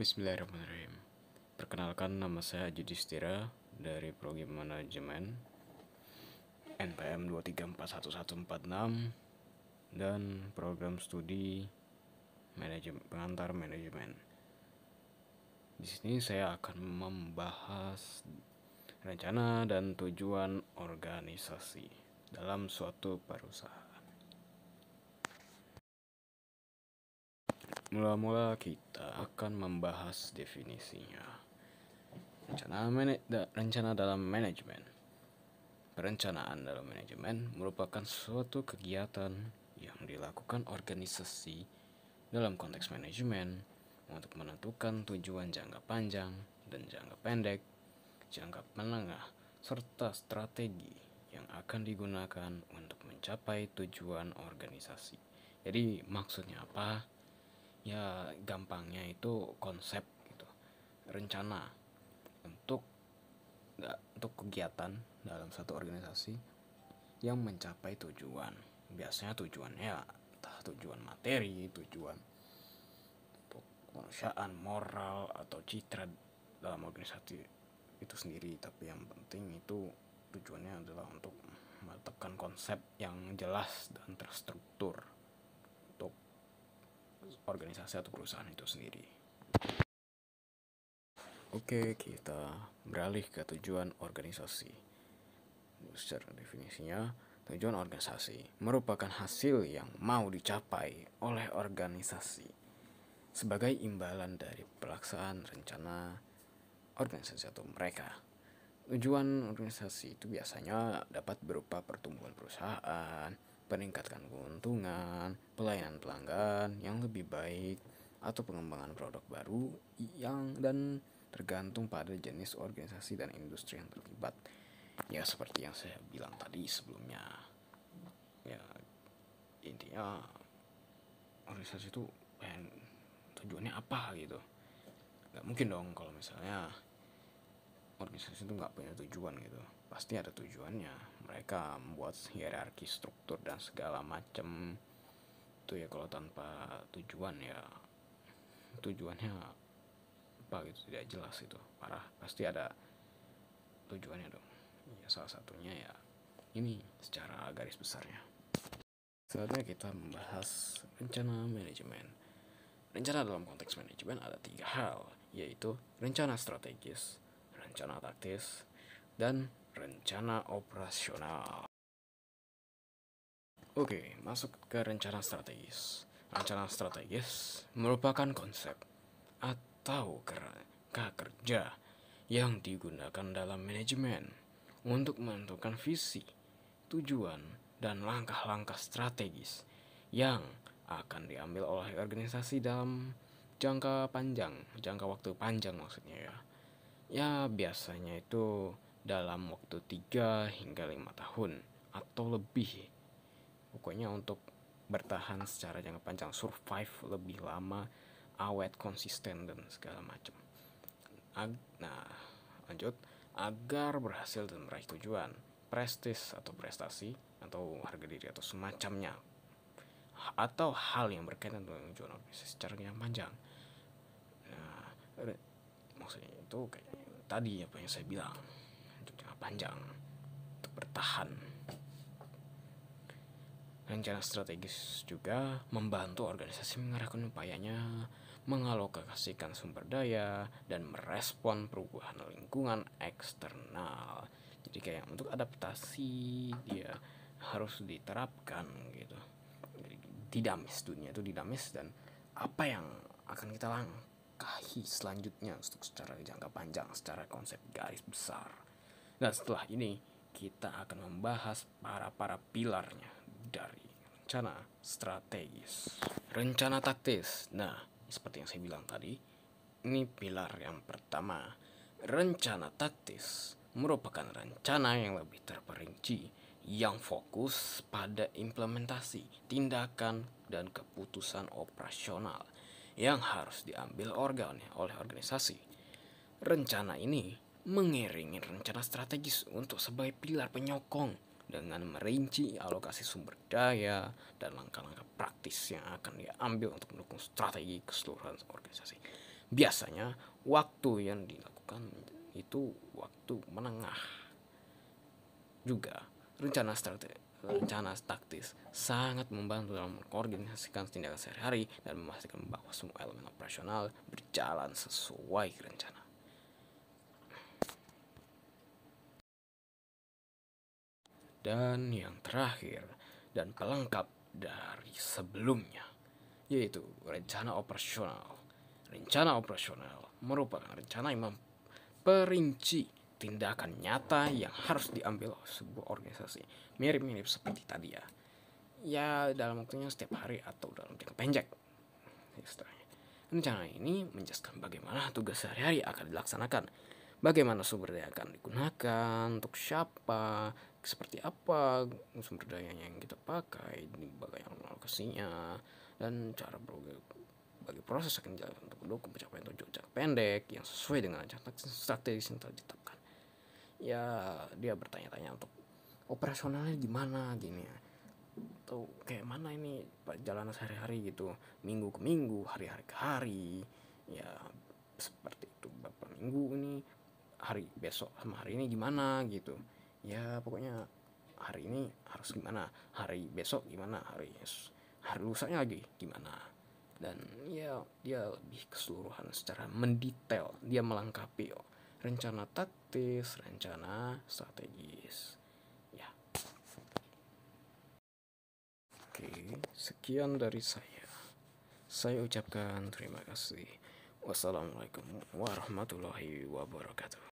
Bismillahirrahmanirrahim. Perkenalkan, nama saya Haji Distira dari Prodi Manajemen NPM 2341146 dan program studi pengantar manajemen. Di sini saya akan membahas rencana dan tujuan organisasi dalam suatu perusahaan. Mula-mula kita akan membahas definisinya. Rencana dalam manajemen. Perencanaan dalam manajemen merupakan suatu kegiatan yang dilakukan organisasi dalam konteks manajemen untuk menentukan tujuan jangka panjang dan jangka pendek, jangka menengah, serta strategi yang akan digunakan untuk mencapai tujuan organisasi. Jadi maksudnya apa? Ya gampangnya itu konsep gitu, rencana untuk kegiatan dalam satu organisasi yang mencapai tujuan. Biasanya tujuannya entah tujuan materi, tujuan untuk kemanusiaan, moral, atau citra dalam organisasi itu sendiri. Tapi yang penting itu tujuannya adalah untuk menetapkan konsep yang jelas dan terstruktur untuk organisasi atau perusahaan itu sendiri. Oke, kita beralih ke tujuan organisasi. Secara definisinya, tujuan organisasi merupakan hasil yang mau dicapai oleh organisasi sebagai imbalan dari pelaksanaan rencana organisasi atau mereka. Tujuan organisasi itu biasanya dapat berupa pertumbuhan perusahaan, peningkatan keuntungan, pelayanan pelanggan yang lebih baik, atau pengembangan produk baru dan tergantung pada jenis organisasi dan industri yang terlibat. Ya seperti yang saya bilang tadi sebelumnya. Ya intinya organisasi itu tujuannya apa gitu. Gak mungkin dong kalau misalnya organisasi itu nggak punya tujuan gitu. Pasti ada tujuannya. Mereka membuat hierarki, struktur dan segala macam itu ya. Kalau tanpa tujuan ya tujuannya apa gitu tidak jelas itu, parah. Pasti ada tujuannya dong. Ya salah satunya ya ini secara garis besarnya. Saatnya kita membahas rencana manajemen. Rencana dalam konteks manajemen ada 3 hal, yaitu rencana strategis, rencana taktis, dan rencana operasional. Oke, masuk ke rencana strategis. Rencana strategis merupakan konsep atau kerja yang digunakan dalam manajemen untuk menentukan visi, tujuan, dan langkah-langkah strategis yang akan diambil oleh organisasi dalam jangka waktu panjang maksudnya ya. Ya biasanya itu dalam waktu 3 hingga 5 tahun atau lebih. Pokoknya untuk bertahan secara jangka panjang, survive lebih lama, awet, konsisten, dan segala macam. Nah, lanjut. Agar berhasil dan meraih tujuan, prestis atau prestasi, atau harga diri atau semacamnya, atau hal yang berkaitan dengan tujuan organisasi secara jangka panjang. Nah, maksudnya itu kayak tadi apa yang saya bilang, untuk jangka panjang, untuk bertahan. Rencana strategis juga membantu organisasi mengarahkan upayanya, mengalokasikan sumber daya, dan merespon perubahan lingkungan eksternal. Jadi kayak untuk adaptasi dia harus diterapkan gitu. Dinamis, dunia itu dinamis, dan apa yang akan kita langkahi selanjutnya untuk secara jangka panjang, secara konsep garis besar. Dan setelah ini kita akan membahas para pilarnya dari rencana strategis. Rencana taktis. Nah, seperti yang saya bilang tadi, ini pilar yang pertama. Rencana taktis merupakan rencana yang lebih terperinci, yang fokus pada implementasi, tindakan, dan keputusan operasional yang harus diambil oleh organisasi. Rencana ini mengiringi rencana strategis untuk sebagai pilar penyokong dengan merinci alokasi sumber daya dan langkah-langkah praktis yang akan diambil untuk mendukung strategi keseluruhan organisasi. Biasanya waktu yang dilakukan itu waktu menengah. Juga rencana taktis sangat membantu dalam mengkoordinasikan tindakan sehari-hari dan memastikan bahwa semua elemen operasional berjalan sesuai rencana. Dan yang terakhir dan pelengkap dari sebelumnya, yaitu rencana operasional. Rencana operasional merupakan rencana yang memperinci tindakan nyata yang harus diambil oleh sebuah organisasi. Mirip-mirip seperti tadi ya. Ya dalam waktunya setiap hari atau dalam jangka pendek. Istilahnya. Rencana ini menjelaskan bagaimana tugas sehari-hari akan dilaksanakan, bagaimana sumber daya akan digunakan, untuk siapa, seperti apa sumber dayanya yang kita pakai, bagaimana alokasinya, dan cara bagi proses akan jalan untuk mendukung pencapaian tujuan jangka pendek yang sesuai dengan strategis yang telah ditetapkan. Ya dia bertanya-tanya untuk operasionalnya gimana gini ya, atau kayak mana ini perjalanan sehari-hari gitu, minggu ke minggu, hari-hari ke hari, ya seperti itu. Beberapa minggu ini, hari besok sama hari ini gimana gitu, ya pokoknya hari ini harus gimana, hari besok gimana, hari lusanya lagi gimana. Dan ya dia lebih keseluruhan secara mendetail, dia melengkapi rencana taktis, rencana strategis. Ya, oke, sekian dari saya. Saya ucapkan terima kasih. Wassalamualaikum warahmatullahi wabarakatuh.